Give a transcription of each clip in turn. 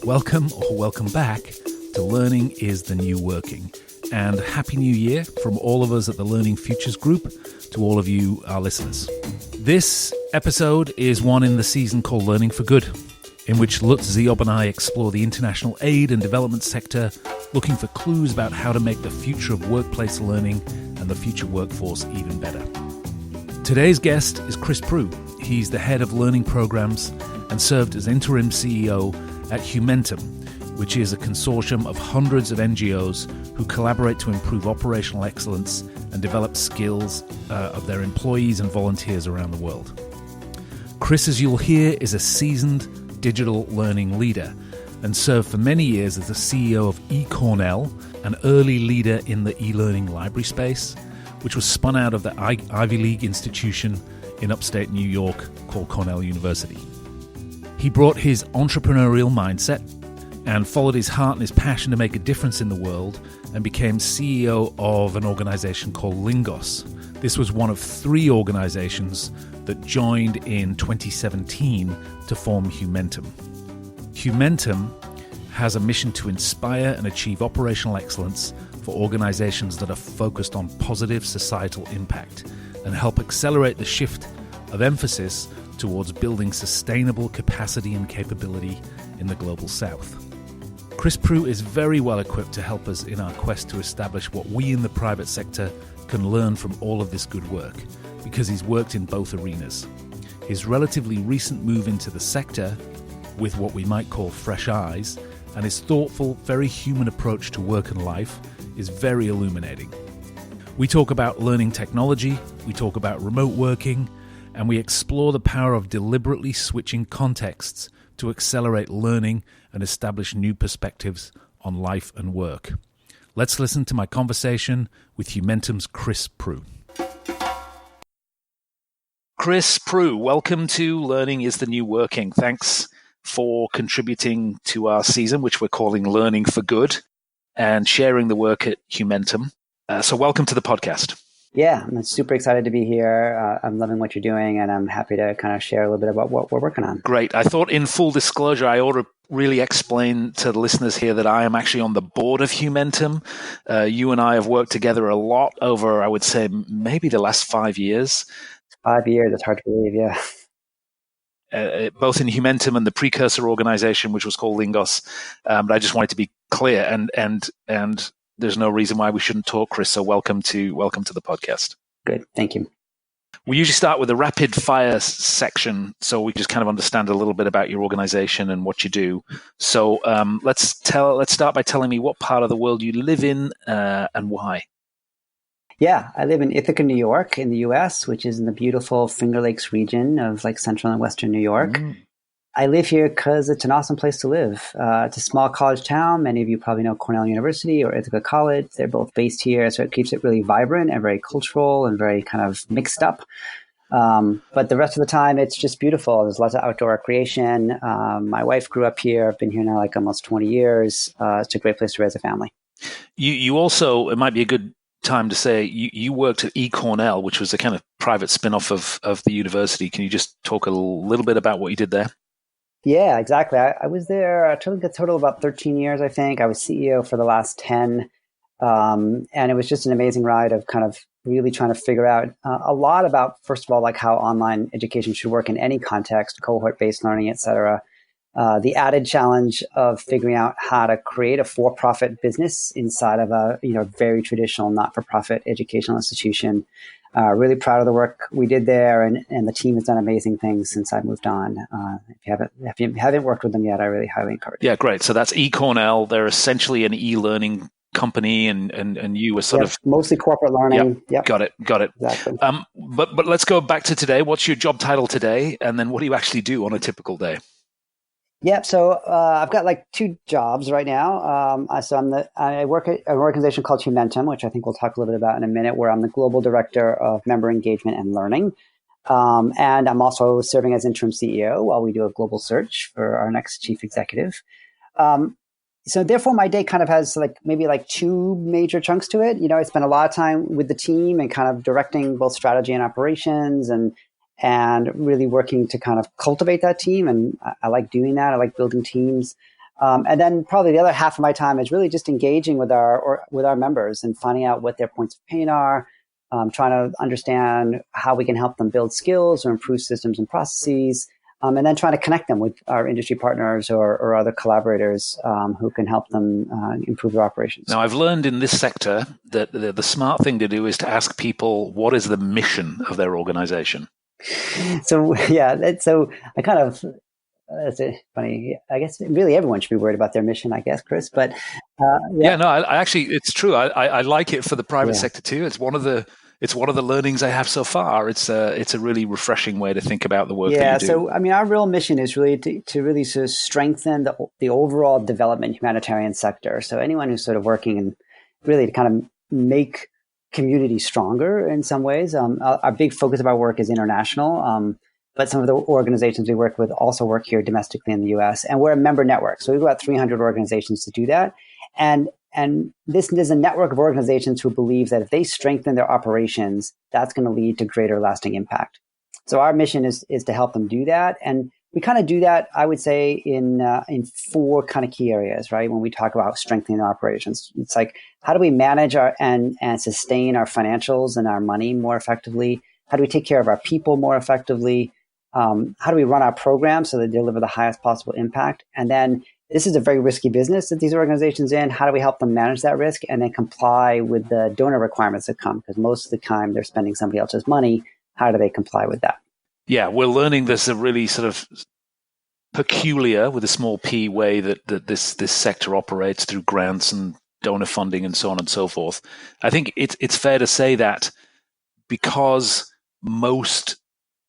Welcome or welcome back to Learning is the New Working. And Happy New Year from all of us at the Learning Futures Group to all of you, our listeners. This episode is one in the season called Learning for Good, in which Lutz Ziob and I explore the international aid and development sector, looking for clues about how to make the future of workplace learning and the future workforce even better. Today's guest is Chris Proulx. He's the head of learning programs and served as interim CEO at Humentum, which is a consortium of hundreds of NGOs who collaborate to improve operational excellence and develop skills of their employees and volunteers around the world. Chris, as you'll hear, is a seasoned digital learning leader and served for many years as the CEO of eCornell, an early leader in the e-learning library space, which was spun out of the Ivy League institution in upstate New York called Cornell University. He brought his entrepreneurial mindset and followed his heart and his passion to make a difference in the world and became CEO of an organization called Lingos. This was one of 3 organizations that joined in 2017 to form Humentum. Humentum has a mission to inspire and achieve operational excellence for organizations that are focused on positive societal impact and help accelerate the shift of emphasis towards building sustainable capacity and capability in the global south. Chris Proulx is very well equipped to help us in our quest to establish what we in the private sector can learn from all of this good work, because he's worked in both arenas. His relatively recent move into the sector, with what we might call fresh eyes, and his thoughtful, very human approach to work and life is very illuminating. We talk about learning technology, we talk about remote working, and we explore the power of deliberately switching contexts to accelerate learning and establish new perspectives on life and work. Let's listen to my conversation with Humentum's Chris Proulx. Chris Proulx, welcome to Learning is the New Working. Thanks for contributing to our season, which we're calling Learning for Good, and sharing the work at Humentum. So welcome to the podcast. Yeah, I'm super excited to be here. I'm loving what you're doing, and I'm happy to kind of share a little bit about what we're working on. Great. I thought in full disclosure, I ought to really explain to the listeners here that I am actually on the board of Humentum. You and I have worked together a lot over, I would say, maybe the last 5 years. 5 years, it's hard to believe, yeah. Both in Humentum and the precursor organization, which was called Lingos. But I just wanted to be clear, and there's no reason why we shouldn't talk, Chris. So welcome to the podcast. Good, thank you. We usually start with a rapid fire section, so we just kind of understand a little bit about your organization and what you do. So let's start by telling me what part of the world you live in and why. Yeah, I live in Ithaca, New York, in the U.S., which is in the beautiful Finger Lakes region of like central and western New York. I live here because it's an awesome place to live. It's a small college town. Many of you probably know Cornell University or Ithaca College. They're both based here, so it keeps it really vibrant and very cultural and very kind of mixed up. But the rest of the time, it's just beautiful. There's lots of outdoor recreation. My wife grew up here. I've been here now like almost 20 years. It's a great place to raise a family. You also, it might be a good time to say, you worked at eCornell, which was a kind of private spin-off of the university. Can you just talk a little bit about what you did there? Yeah, exactly. I was there a total of about 13 years, I think. I was CEO for the last 10. And it was just an amazing ride of kind of really trying to figure out a lot about, first of all, like how online education should work in any context, cohort-based learning, et cetera. The added challenge of figuring out how to create a for-profit business inside of a very traditional not-for-profit educational institution. Really proud of the work we did there, and the team has done amazing things since I moved on. If you haven't worked with them yet, I really highly encourage it. Yeah, great. So that's eCornell. They're essentially an e-learning company, and you were sort of mostly corporate learning. Yep. Got it. Exactly. But let's go back to today. What's your job title today, and then what do you actually do on a typical day? Yeah, so I've got like 2 jobs right now. I work at an organization called Humentum, which I think we'll talk a little bit about in a minute, where I'm the global director of member engagement and learning. And I'm also serving as interim CEO while we do a global search for our next chief executive. So therefore, my day kind of has maybe 2 major chunks to it. I spend a lot of time with the team and kind of directing both strategy and operations and really working to kind of cultivate that team. And I like doing that. I like building teams. And then probably the other half of my time is really just engaging with our members and finding out what their points of pain are, trying to understand how we can help them build skills or improve systems and processes, and then trying to connect them with our industry partners or other collaborators who can help them improve their operations. Now, I've learned in this sector that the smart thing to do is to ask people what is the mission of their organization. So, yeah, so I kind of, that's funny. I guess really everyone should be worried about their mission, I guess, Chris. But I actually, it's true. I like it for the private sector too. It's one of the learnings I have so far. It's a really refreshing way to think about the work that you do. So I mean, our real mission is really to really sort of strengthen the overall development humanitarian sector. So anyone who's sort of working and really to kind of make community stronger in some ways. Our big focus of our work is international. But some of the organizations we work with also work here domestically in the U.S. And we're a member network. So we've got 300 organizations to do that. And this is a network of organizations who believe that if they strengthen their operations, that's going to lead to greater lasting impact. So our mission is to help them do that. And we kind of do that, I would say, in 4 kind of key areas, right? When we talk about strengthening our operations, it's like, how do we manage and sustain our financials and our money more effectively? How do we take care of our people more effectively? How do we run our programs so they deliver the highest possible impact? And then this is a very risky business that these organizations in. How do we help them manage that risk and then comply with the donor requirements that come? Because most of the time they're spending somebody else's money. How do they comply with that? Yeah, we're learning this a really sort of peculiar, with a small p, way that this sector operates through grants and donor funding and so on and so forth. I think it's fair to say that because most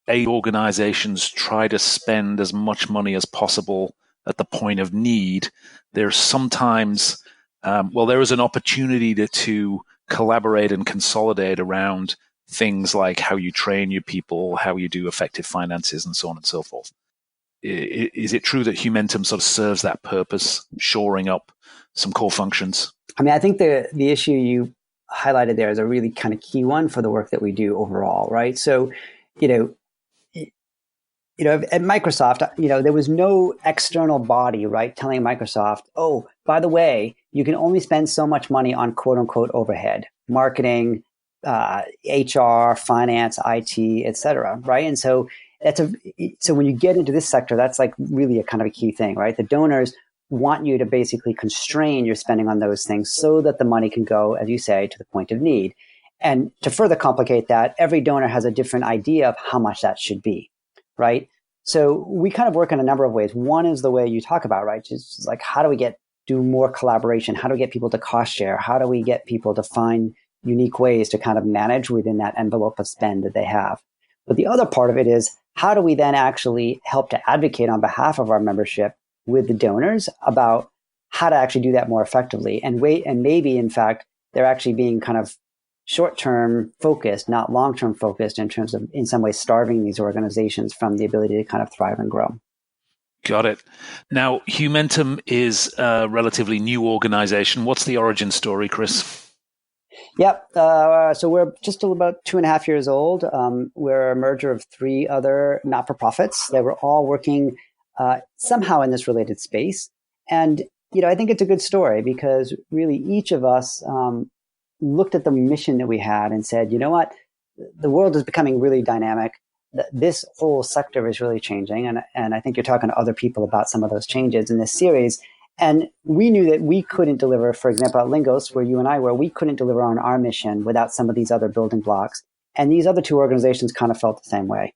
aid organizations try to spend as much money as possible at the point of need, there's sometimes, there is an opportunity to collaborate and consolidate around things like how you train your people, how you do effective finances, and so on and so forth. Is it true that Humentum sort of serves that purpose, shoring up some core functions? I mean, I think the issue you highlighted there is a really kind of key one for the work that we do overall, right? So, at Microsoft, there was no external body, right, telling Microsoft, oh, by the way, you can only spend so much money on quote unquote overhead, marketing, HR, finance, IT, et cetera, right? And so so when you get into this sector, that's like really a kind of a key thing, right? The donors want you to basically constrain your spending on those things so that the money can go, as you say, to the point of need. And to further complicate that, every donor has a different idea of how much that should be, right? So we kind of work in a number of ways. One is the way you talk about, right? Just like, how do we do more collaboration? How do we get people to cost share? How do we get people to find unique ways to kind of manage within that envelope of spend that they have? But the other part of it is, how do we then actually help to advocate on behalf of our membership with the donors about how to actually do that more effectively? And maybe, in fact, they're actually being kind of short-term focused, not long-term focused, in terms of, in some ways, starving these organizations from the ability to kind of thrive and grow. Got it. Now, Humentum is a relatively new organization. What's the origin story, Chris? Yep. So we're just about 2.5 years old. We're a merger of 3 other not-for-profits that were all working somehow in this related space. And, I think it's a good story because really each of us looked at the mission that we had and said, you know what, the world is becoming really dynamic. This whole sector is really changing. And I think you're talking to other people about some of those changes in this series. And we knew that we couldn't deliver, for example, at Lingos, where you and I were, we couldn't deliver on our mission without some of these other building blocks. And these other 2 organizations kind of felt the same way.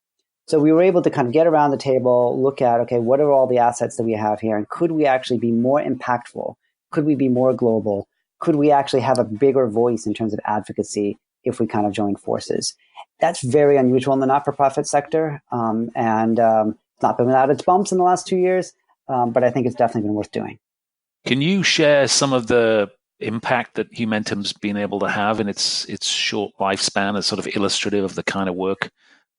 So we were able to kind of get around the table, look at, okay, what are all the assets that we have here? And could we actually be more impactful? Could we be more global? Could we actually have a bigger voice in terms of advocacy if we kind of join forces? That's very unusual in the not-for-profit sector. And it's not been without its bumps in the last 2 years, but I think it's definitely been worth doing. Can you share some of the impact that Humentum's been able to have in its short lifespan as sort of illustrative of the kind of work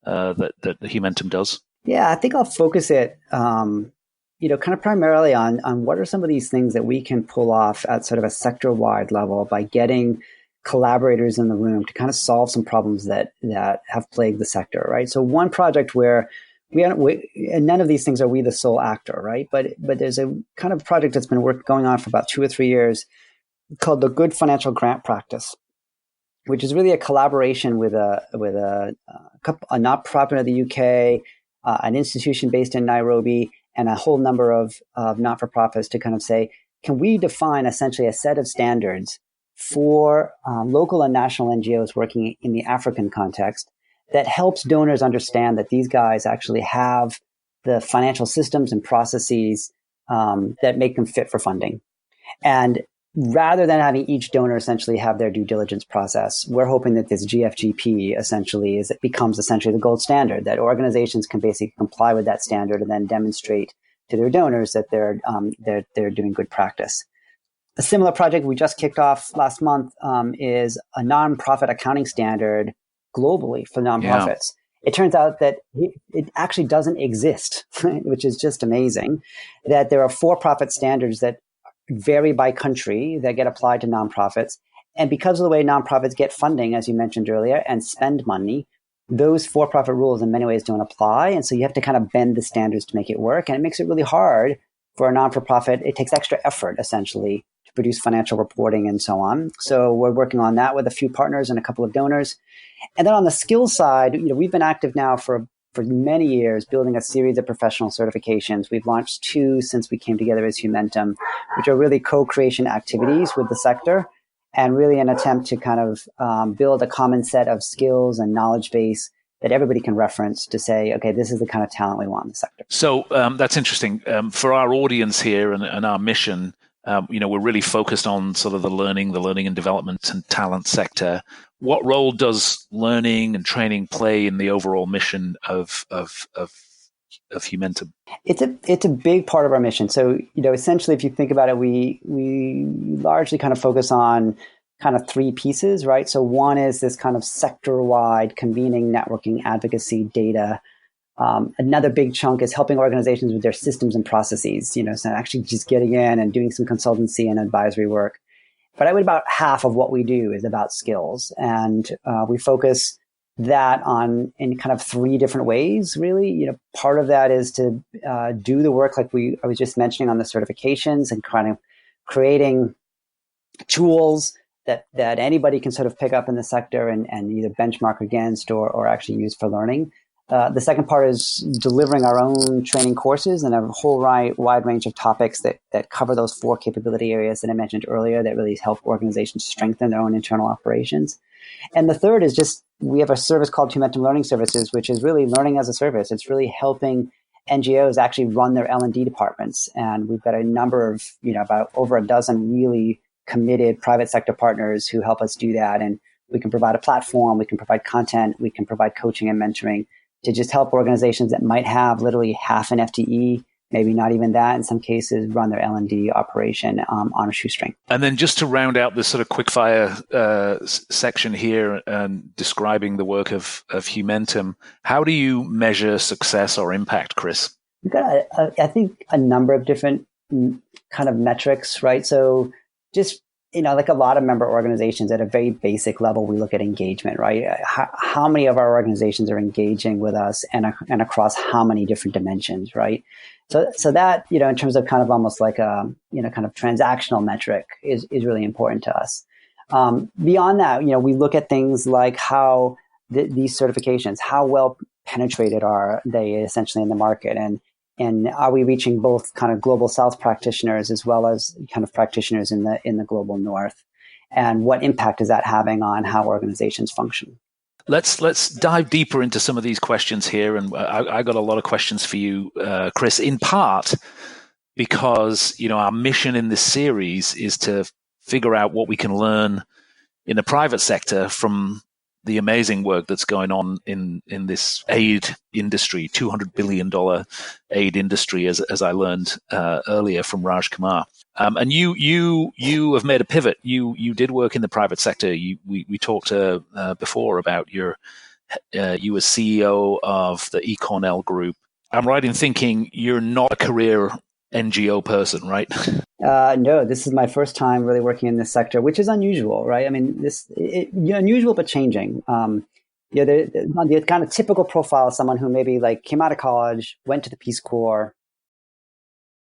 that Humentum does? Yeah, I think I'll focus it, kind of primarily on what are some of these things that we can pull off at sort of a sector-wide level by getting collaborators in the room to kind of solve some problems that have plagued the sector, right? So one project where and none of these things are we the sole actor, right? But there's a kind of project that's been going on for about 2 or 3 years called the Good Financial Grant Practice, which is really a collaboration with a not-for-profit in the UK, an institution based in Nairobi, and a whole number of not-for-profits to kind of say, can we define essentially a set of standards for local and national NGOs working in the African context that helps donors understand that these guys actually have the financial systems and processes that make them fit for funding. And rather than having each donor essentially have their due diligence process, we're hoping that this GFGP essentially becomes essentially the gold standard, that organizations can basically comply with that standard and then demonstrate to their donors that they're doing good practice. A similar project we just kicked off last month is a nonprofit accounting standard globally for nonprofits. Yeah. It turns out that it actually doesn't exist, which is just amazing, that there are for-profit standards that vary by country that get applied to nonprofits. And because of the way nonprofits get funding, as you mentioned earlier, and spend money, those for-profit rules in many ways don't apply. And so you have to kind of bend the standards to make it work. And it makes it really hard for a non-for-profit. It takes extra effort, essentially, to produce financial reporting and so on. So we're working on that with a few partners and a couple of donors. And then on the skills side, we've been active now for many years, building a series of professional certifications. We've launched 2 since we came together as Humentum, which are really co-creation activities with the sector, and really an attempt to kind of build a common set of skills and knowledge base that everybody can reference to say, okay, this is the kind of talent we want in the sector. So that's interesting. For our audience here and our mission, we're really focused on sort of the learning and development and talent sector. What role does learning and training play in the overall mission of Humentum? It's a big part of our mission. So, essentially, if you think about it, we largely kind of focus on kind of 3 pieces, right? So one is this kind of sector-wide convening, networking, advocacy, data. Another big chunk is helping organizations with their systems and processes, so actually just getting in and doing some consultancy and advisory work. But I would about half of what we do is about skills. And we focus that in kind of 3 different ways, really. Part of that is to do the work like I was just mentioning on the certifications and kind of creating tools that anybody can sort of pick up in the sector and either benchmark against or actually use for learning. The second part is delivering our own training courses and a whole wide range of topics that cover those 4 capability areas that I mentioned earlier that really help organizations strengthen their own internal operations. And the third is just, we have a service called Humentum Learning Services, which is really learning as a service. It's really helping NGOs actually run their L&D departments. And we've got a number of, about over a dozen really committed private sector partners who help us do that. And we can provide a platform, we can provide content, we can provide coaching and mentoring to just help organizations that might have literally half an FTE, maybe not even that in some cases, run their L&D operation on a shoestring. And then just to round out this sort of quickfire section here and describing the work of Humentum, how do you measure success or impact, Chris? We've got, I think, a number of different kind of metrics, right? So just, like a lot of member organizations at a very basic level, we look at engagement, right? How many of our organizations are engaging with us and across how many different dimensions, right? So that, in terms of kind of almost like a, kind of transactional metric is really important to us. Beyond that, we look at things like how these certifications, how well penetrated are they essentially in the market, and are we reaching both kind of global South practitioners as well as kind of practitioners in the global North? And what impact is that having on how organizations function? Let's dive deeper into some of these questions here. And I got a lot of questions for you, Chris, in part because, our mission in this series is to figure out what we can learn in the private sector from the amazing work that's going on in this aid industry, $200 billion aid industry, as I learned earlier from Raj Kumar. And you have made a pivot. You did work in the private sector. We talked before about you were CEO of the eCornell Group. I'm right in thinking you're not a career NGO person, right? No, this is my first time really working in this sector, which is unusual, right? I mean, unusual but changing. the kind of typical profile of someone who maybe like came out of college, went to the Peace Corps,